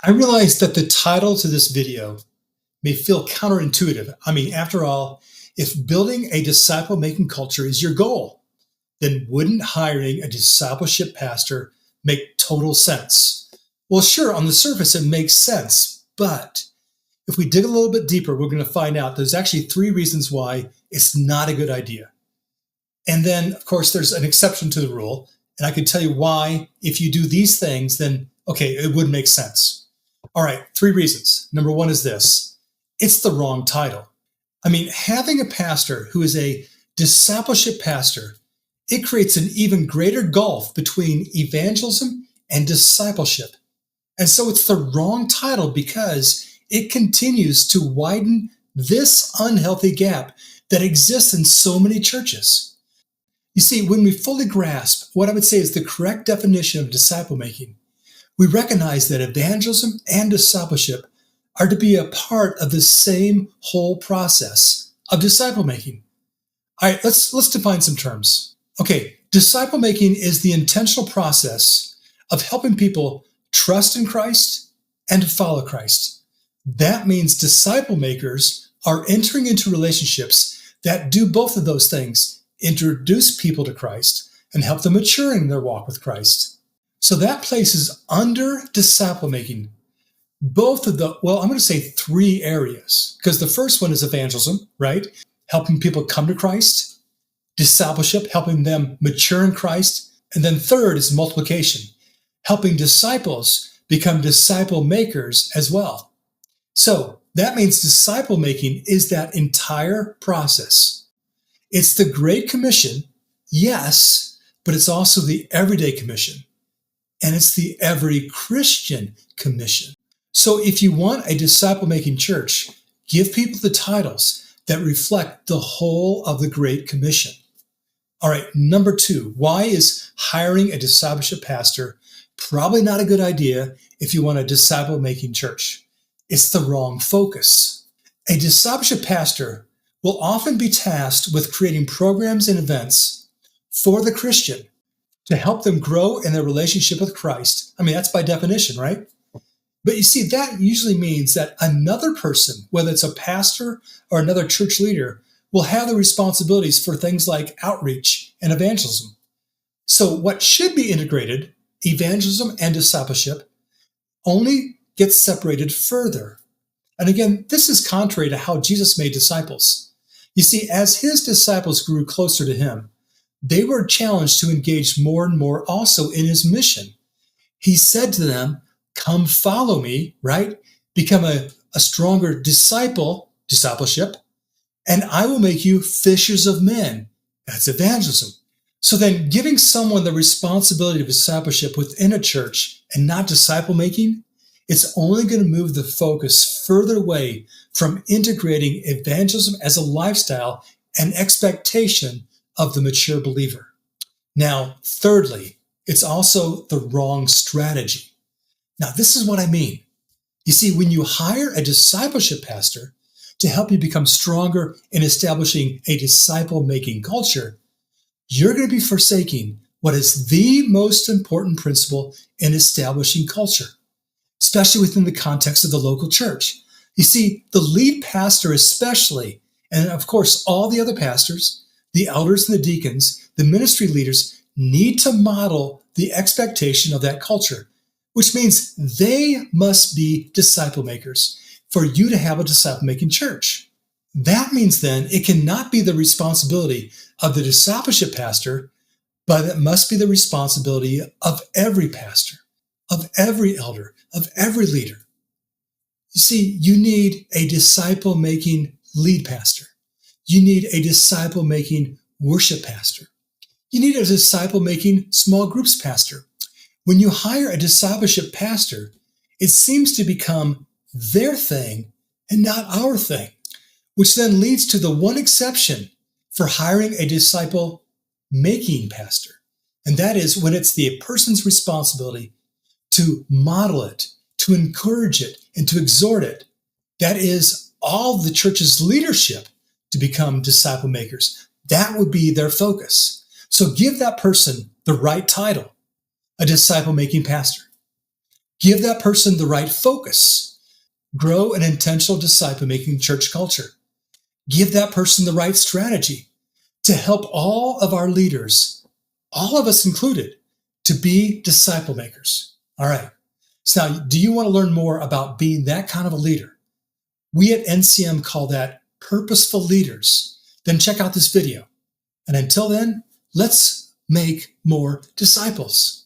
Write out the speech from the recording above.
I realize that the title to this video may feel counterintuitive. I mean, after all, if building a disciple-making culture is your goal, then wouldn't hiring a discipleship pastor make total sense? Well, sure, on the surface it makes sense, but if we dig a little bit deeper, we're going to find out there's actually 3 reasons why it's not a good idea. And then, of course, there's an exception to the rule, and I can tell you why, if you do these things, then, okay, it would make sense. All right, 3 reasons. Number 1 is this: it's the wrong title. I mean, having a pastor who is a discipleship pastor, it creates an even greater gulf between evangelism and discipleship. And so it's the wrong title because it continues to widen this unhealthy gap that exists in so many churches. You see, when we fully grasp what I would say is the correct definition of disciple making, we recognize that evangelism and discipleship are to be a part of the same whole process of disciple making. All right, let's define some terms. Okay, disciple making is the intentional process of helping people trust in Christ and to follow Christ. That means disciple makers are entering into relationships that do both of those things: introduce people to Christ and help them mature in their walk with Christ. So that places under disciple making both of the, well, I'm going to say 3 areas, because the first one is evangelism, right? Helping people come to Christ. Discipleship, helping them mature in Christ. And then third is multiplication, helping disciples become disciple makers as well. So that means disciple making is that entire process. It's the Great Commission, yes, but it's also the everyday commission. And it's the every Christian commission. So if you want a disciple-making church, give people the titles that reflect the whole of the Great Commission. All right, number 2, why is hiring a discipleship pastor probably not a good idea if you want a disciple-making church? It's the wrong focus. A discipleship pastor will often be tasked with creating programs and events for the Christian to help them grow in their relationship with Christ. I mean, that's by definition, right? But you see, that usually means that another person, whether it's a pastor or another church leader, will have the responsibilities for things like outreach and evangelism. So what should be integrated, evangelism and discipleship, only gets separated further. And again, this is contrary to how Jesus made disciples. You see, as his disciples grew closer to him, they were challenged to engage more and more also in his mission. He said to them, come follow me, right? Become a stronger discipleship, and I will make you fishers of men. That's evangelism. So then giving someone the responsibility of discipleship within a church and not disciple making, it's only going to move the focus further away from integrating evangelism as a lifestyle and expectation of the mature believer. Now, thirdly, it's also the wrong strategy. Now, this is what I mean. You see, when you hire a discipleship pastor to help you become stronger in establishing a disciple-making culture, you're going to be forsaking what is the most important principle in establishing culture, especially within the context of the local church. You see, the lead pastor especially, and of course all the other pastors, the elders and the deacons, the ministry leaders, need to model the expectation of that culture, which means they must be disciple makers for you to have a disciple-making church. That means then it cannot be the responsibility of the discipleship pastor, but it must be the responsibility of every pastor, of every elder, of every leader. You see, you need a disciple-making lead pastor. You need a disciple-making worship pastor. You need a disciple-making small groups pastor. When you hire a discipleship pastor, it seems to become their thing and not our thing, which then leads to the one exception for hiring a disciple-making pastor. And that is when it's the person's responsibility to model it, to encourage it, and to exhort it. That is all the church's leadership to become disciple makers. That would be their focus. So give that person the right title, a disciple-making pastor. Give that person the right focus. Grow an intentional disciple-making church culture. Give that person the right strategy to help all of our leaders, all of us included, to be disciple makers. All right. So now, do you want to learn more about being that kind of a leader? We at NCM call that purposeful leaders. Then check out this video. And until then, let's make more disciples.